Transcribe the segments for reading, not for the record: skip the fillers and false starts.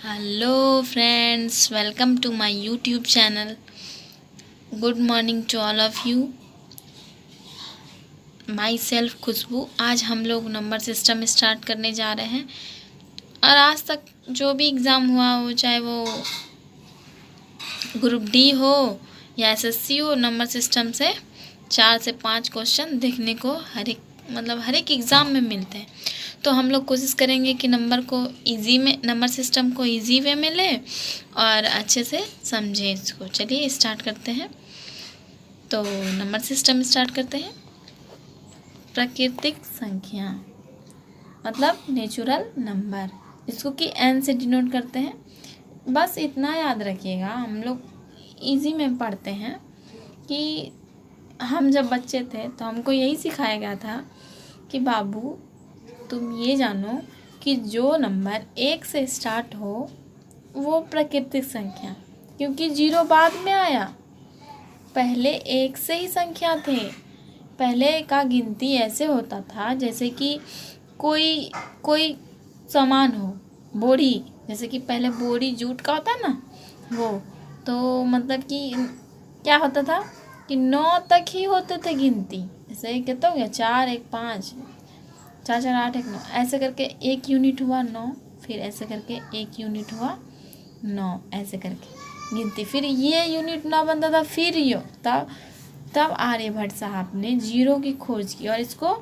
Hello friends, welcome to my YouTube channel. Good morning to all of you. Myself Khushboo. आज हम लोग number system start करने जा रहे हैं और आज तक जो भी एग्ज़ाम हुआ हो, चाहे वो ग्रुप डी हो या एसएससी हो, नंबर सिस्टम से 4 से 5 क्वेश्चन देखने को हर एक एग्ज़ाम में मिलते हैं। तो हम लोग कोशिश करेंगे कि नंबर सिस्टम को इजी वे में ले और अच्छे से समझें इसको। चलिए स्टार्ट करते हैं। तो नंबर सिस्टम स्टार्ट करते हैं। प्राकृतिक संख्या मतलब नेचुरल नंबर, इसको कि एन से डिनोट करते हैं। बस इतना याद रखिएगा, हम लोग इजी में पढ़ते हैं कि हम जब बच्चे थे तो हमको यही सिखाया गया था कि बाबू तुम ये जानो कि जो नंबर 1 से स्टार्ट हो वो प्राकृतिक संख्या, क्योंकि 0 बाद में आया, पहले 1 से ही संख्या थे। पहले का गिनती ऐसे होता था जैसे कि कोई सामान हो, बोरी, जैसे कि पहले बोरी जूट का होता है ना, वो तो मतलब कि क्या होता था कि 9 तक ही होते थे गिनती। जैसे कहते हो गया 4 1 5 4 4 8 1 9, ऐसे करके 1 यूनिट हुआ 9, फिर ऐसे करके 1 यूनिट हुआ 9, ऐसे करके गिनती। फिर ये यूनिट 9 बनता था, फिर यो तब आर्यभट्ट साहब ने 0 की खोज की और इसको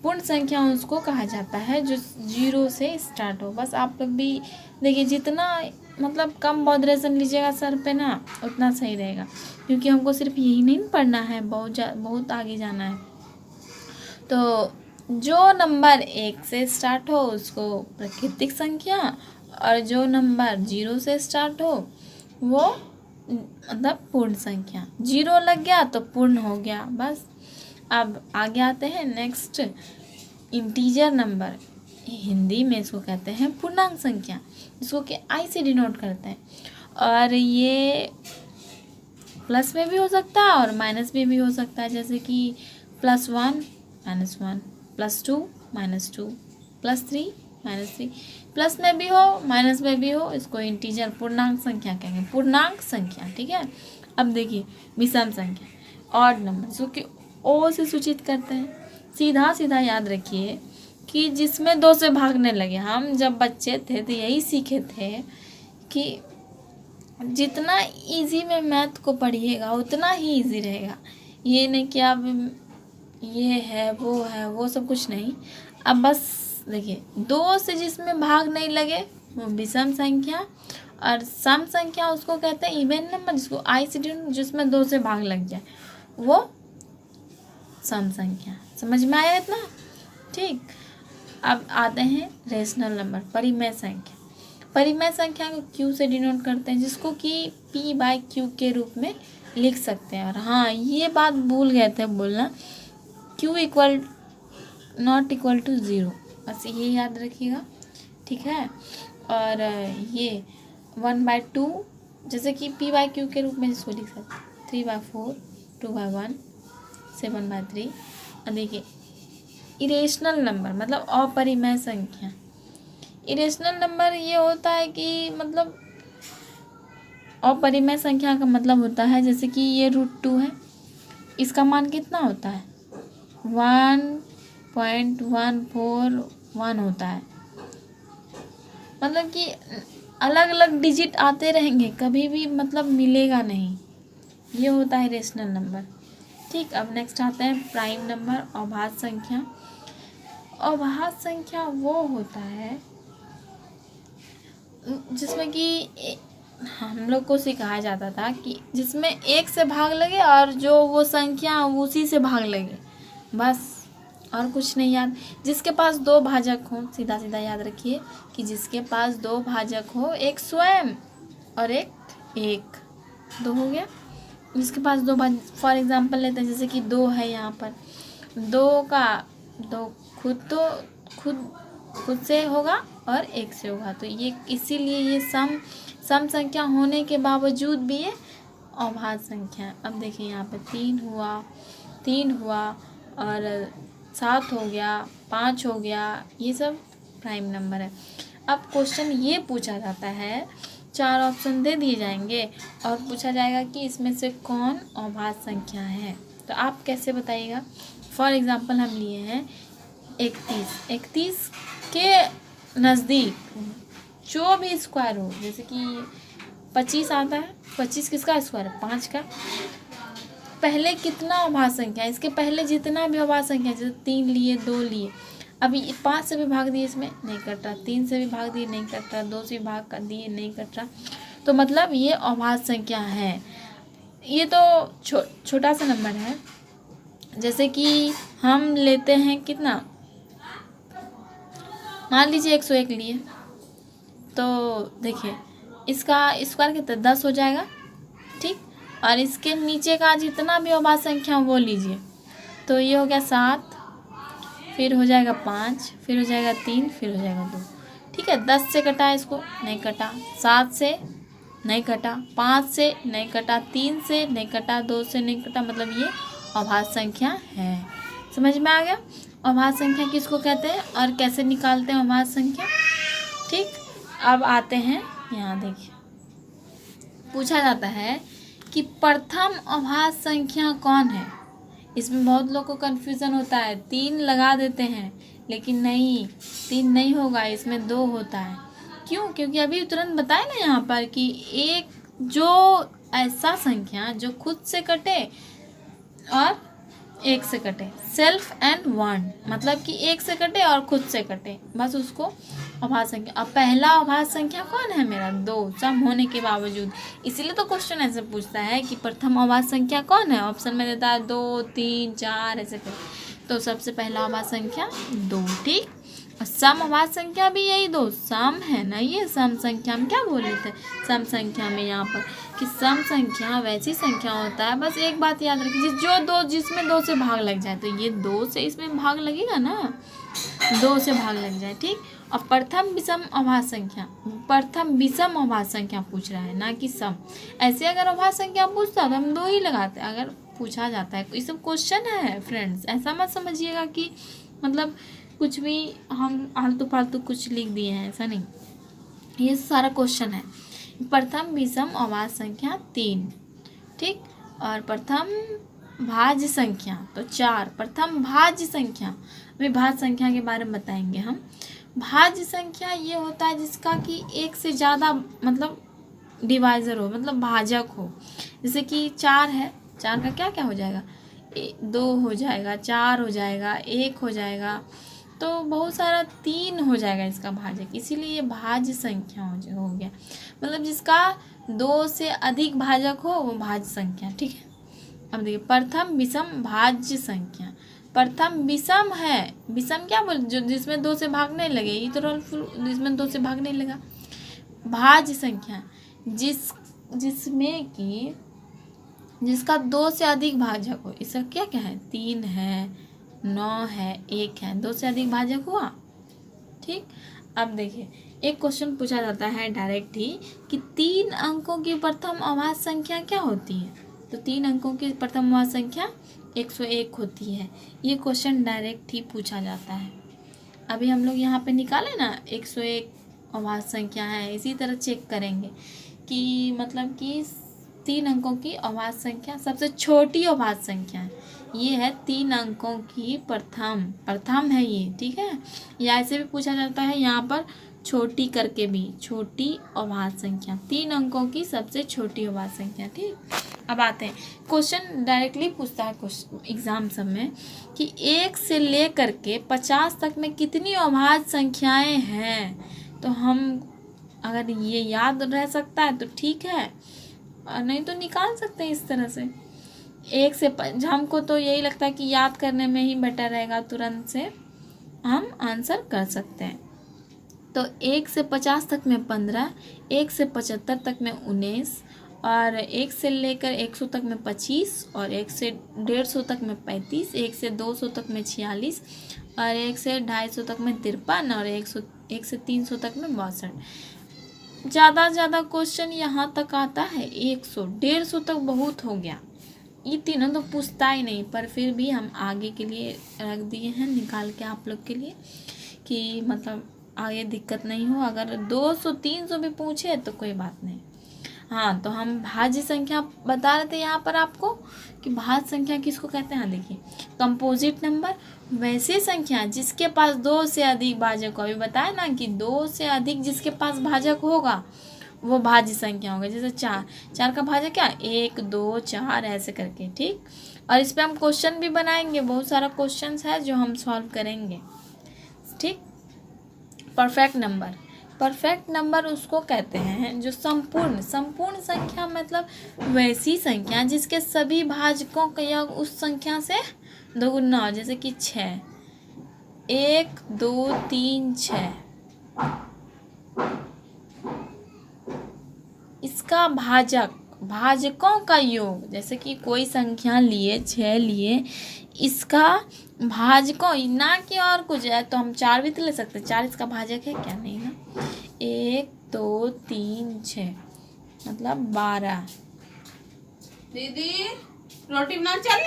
पूर्ण संख्या उसको कहा जाता है जो 0 से स्टार्ट हो। बस आप लोग भी देखिए, जितना मतलब कम बॉदरेशन लीजिएगा सर पे ना, उतना सही रहेगा, क्योंकि हमको सिर्फ यही नहीं पढ़ना है, बहुत आगे जाना है। तो जो नंबर 1 से स्टार्ट हो उसको प्राकृतिक संख्या, और जो नंबर 0 से स्टार्ट हो वो मतलब पूर्ण संख्या। 0 लग गया तो पूर्ण हो गया। बस अब आगे आते हैं नेक्स्ट, इंटीजर नंबर। हिंदी में इसको कहते हैं पूर्णांक संख्या, इसको कि आई से डिनोट करते हैं। और ये प्लस में भी हो सकता है और माइनस में भी हो सकता है, जैसे कि +1 -1, +2 -2, +3 -3, प्लस में भी हो माइनस में भी हो, इसको इंटीजर पूर्णांक संख्या कहेंगे। पूर्णांक संख्या, ठीक है। अब देखिए विषम संख्या, ऑड नंबर, जो कि ओ से सूचित करते हैं। सीधा सीधा याद रखिए कि जिसमें 2 से भागने लगे, हम जब बच्चे थे तो यही सीखे थे कि जितना इजी में मैथ को पढ़िएगा उतना ही इजी रहेगा। ये नहीं कि आप ये है वो सब कुछ नहीं। अब बस देखिए, 2 से जिसमें भाग नहीं लगे वो विषम संख्या, और सम संख्या उसको कहते हैं इवन नंबर, जिसको आई से जिसमें 2 से भाग लग जाए वो सम संख्या। समझ में आया इतना? ठीक। अब आते हैं रेशनल नंबर, परिमेय संख्या। परिमेय संख्या को क्यू से डिनोट करते हैं, जिसको कि p/q के रूप में लिख सकते हैं। और हाँ, ये बात भूल गए थे बोलना, q = 0, बस ये याद रखिएगा, ठीक है। और ये 1/2, जैसे कि p/q के रूप में जिसको लिख सकते हैं, 3/4, 2/1, 7/3। और देखिए इरेशनल नंबर मतलब अपरिमेय संख्या। इरेशनल नंबर ये होता है कि मतलब अपरिमेय संख्या का मतलब होता है, जैसे कि ये √2 है, इसका मान कितना होता है? 1.141 होता है। मतलब कि अलग अलग डिजिट आते रहेंगे, कभी भी मतलब मिलेगा नहीं। ये होता है रेशनल नंबर, ठीक। अब नेक्स्ट आता है प्राइम नंबर, अभाज्य संख्या। अभाज्य संख्या वो होता है जिसमें कि हम लोग को सिखाया जाता था कि जिसमें 1 से भाग लगे और जो वो संख्या उसी से भाग लगे, बस और कुछ नहीं याद। जिसके पास 2 भाजक हो, सीधा सीधा याद रखिए कि जिसके पास 2 भाजक हो, एक स्वयं और एक 2 हो गया। जिसके पास 2 फॉर एग्जांपल लेते हैं, जैसे कि 2 है यहाँ पर, 2 खुद से होगा और 1 से होगा, तो ये इसीलिए ये सम संख्या होने के बावजूद भी ये अभाज्य संख्या है। अब देखिए यहाँ पे 3 हुआ और 7 हो गया, 5 हो गया, ये सब प्राइम नंबर है। अब क्वेश्चन ये पूछा जाता है, 4 ऑप्शन दे दिए जाएंगे और पूछा जाएगा कि इसमें से कौन अभाज्य संख्या है। तो आप कैसे बताइएगा। फॉर एग्जांपल हम लिए हैं 31 के नज़दीक जो भी स्क्वायर हो, जैसे कि 25 आता है, 25 किसका स्क्वायर है, 5 का। पहले कितना अभाज्य संख्या है, इसके पहले जितना भी अभाज्य संख्या है, जैसे 3 लिए, 2 लिए, अभी 5 से भी भाग दिए, इसमें नहीं कट रहा, 3 से भी भाग दिए नहीं कट रहा, 2 से भी भाग कर दिए नहीं कट रहा, तो मतलब ये अभाज्य संख्या है। ये तो छोटा सा नंबर है। जैसे कि हम लेते हैं कितना, मान लीजिए 101 लिए, तो देखिए इसका स्क्वायर कितना 10 हो जाएगा, ठीक। और इसके नीचे का जितना भी अभाज्य संख्या वो लीजिए, तो ये हो गया 7, फिर हो जाएगा 5, फिर हो जाएगा 3, फिर हो जाएगा 2, ठीक है। 10 से कटा इसको, नहीं कटा, 7 से नहीं कटा, 5 से नहीं कटा, 3 से नहीं कटा, 2 से नहीं कटा, मतलब ये अभाज्य संख्या है। समझ में आ गया अभाज्य संख्या किसको कहते हैं और कैसे निकालते हैं अभाज्य संख्या, ठीक। अब आते हैं यहाँ, देखिए पूछा जाता है कि प्रथम अभाज्य संख्या कौन है। इसमें बहुत लोग को कन्फ्यूज़न होता है, 3 लगा देते हैं, लेकिन नहीं, 3 नहीं होगा, इसमें 2 होता है। क्यों? क्योंकि अभी तुरंत बताया ना यहाँ पर कि एक जो ऐसा संख्या जो खुद से कटे और एक से कटे, सेल्फ एंड वन, मतलब कि एक से कटे और खुद से कटे, बस उसको अभाज्य संख्या। अब पहला अभाज्य संख्या कौन है मेरा, 2 सम होने के बावजूद। इसीलिए तो क्वेश्चन ऐसे पूछता है कि प्रथम अभाज्य संख्या कौन है। ऑप्शन में देता है 2, 3, 4 ऐसे करके, तो सबसे पहला अभाज्य संख्या 2, ठीक। और सम अभाज्य संख्या भी यही 2 सम है ना, ये सम संख्या हम क्या बोल रहे थे सम संख्या में यहाँ पर, कि सम संख्या वैसी संख्या होता है, बस एक बात याद रखिए, जिसमें 2 से भाग लग जाए, तो ये 2 से इसमें भाग लगेगा ना, 2 से भाग लग जाए, ठीक। और प्रथम विषम अभाज्य संख्या पूछ रहा है, ना कि सम। ऐसे अगर अभाज्य संख्या पूछता तो हम 2 ही लगाते, अगर पूछा जाता है, ये सब क्वेश्चन है फ्रेंड्स, ऐसा मत समझिएगा कि मतलब कुछ भी हम आलतू फालतू कुछ लिख दिए हैं, ऐसा नहीं, ये सारा क्वेश्चन है। प्रथम विषम अभाज्य संख्या 3, ठीक। और प्रथम भाज्य संख्या तो 4, प्रथम भाज्य संख्या, अभी भाज्य संख्या के बारे में बताएंगे हम। भाज्य संख्या ये होता है जिसका कि एक से ज़्यादा मतलब डिवाइज़र हो, मतलब भाजक हो। जैसे कि 4 है, 4 का क्या क्या हो जाएगा, 2 हो जाएगा, 4 हो जाएगा, 1 हो जाएगा, तो बहुत सारा 3 हो जाएगा इसका भाजक, इसीलिए ये भाज्य संख्या हो गया। मतलब जिसका 2 से अधिक भाजक हो वो भाज्य संख्या, ठीक है। अब देखिए प्रथम विषम भाज्य संख्या, प्रथम विषम है, विषम क्या बोल, जो जिसमें 2 से भाग नहीं लगे, ये तो जिसमें 2 से भाग नहीं लगा। भाज्य संख्या जिसमें कि जिसका 2 से अधिक भाजक हो, इसका क्या क्या है, 3 है, 9 है, 1 है, 2 से अधिक भाजक हुआ, ठीक। अब देखिए एक क्वेश्चन पूछा जाता है डायरेक्ट ही कि 3 अंकों की प्रथम अभाज्य संख्या क्या होती है। तो 3 अंकों की प्रथम अभाज्य संख्या 101 होती है। ये क्वेश्चन डायरेक्ट ही पूछा जाता है। अभी हम लोग यहाँ पे निकाले ना 101 अभाज्य संख्या है, इसी तरह चेक करेंगे कि मतलब कि 3 अंकों की अभाज्य संख्या सबसे छोटी अभाज्य संख्या है, ये है 3 अंकों की प्रथम है ये, ठीक है। या ऐसे भी पूछा जाता है यहाँ पर छोटी करके भी, छोटी अभाज्य संख्या, 3 अंकों की सबसे छोटी अभाज्य संख्या, ठीक। अब आते हैं क्वेश्चन डायरेक्टली पूछता है एग्जाम सब में कि 1 से लेकर के 50 तक में कितनी अभाज्य संख्याएं हैं। तो हम अगर ये याद रह सकता है तो ठीक है, और नहीं तो निकाल सकते हैं इस तरह से। 1 से हमको तो यही लगता है कि याद करने में ही बेटर रहेगा, तुरंत से हम आंसर कर सकते हैं। तो 1 से 50 तक में 15, 1 से 75 तक में 19, और 1 से लेकर 100 तक में 25, और 1 से 150 तक में 35, 1 से 200 तक में 46, और 1 से 250 तक में 53, और 1 से 300 तक में 62। ज़्यादा से ज़्यादा क्वेश्चन यहाँ तक आता है 100, 150 तक बहुत हो गया। ये तीनों तो पूछता ही नहीं, पर फिर भी हम आगे के लिए रख दिए हैं निकाल के आप लोग के लिए कि मतलब आगे दिक्कत नहीं हो। अगर 200 300 भी पूछे तो कोई बात नहीं। हाँ, तो हम भाज्य संख्या बता रहे थे यहाँ पर आपको कि भाज्य संख्या किसको कहते हैं। हाँ देखिए, कंपोजिट नंबर वैसी संख्या जिसके पास 2 से अधिक भाजक हो। अभी बताया ना कि 2 से अधिक जिसके पास भाजक होगा वो भाज्य संख्या होगा। जैसे 4 का भाजक क्या, 1 2 4 ऐसे करके, ठीक। और इस पे हम क्वेश्चन भी बनाएंगे, बहुत सारा क्वेश्चन है जो हम सॉल्व करेंगे, ठीक। परफेक्ट नंबर, परफेक्ट नंबर उसको कहते हैं जो संपूर्ण संख्या मतलब वैसी संख्या जिसके सभी भाजकों का योग उस संख्या से दोगुना हो। जैसे कि 6, 1 2 3 6, इसका भाजकों का योग, जैसे कि कोई संख्या लिए 6 लिए, इसका भाजकों ना कि और कुछ है, तो हम 4 भी तो ले सकते हैं। 4 इसका भाजक है क्या, नहीं ना। 1 2 3 6 मतलब 12। दीदी रोटी बना चल।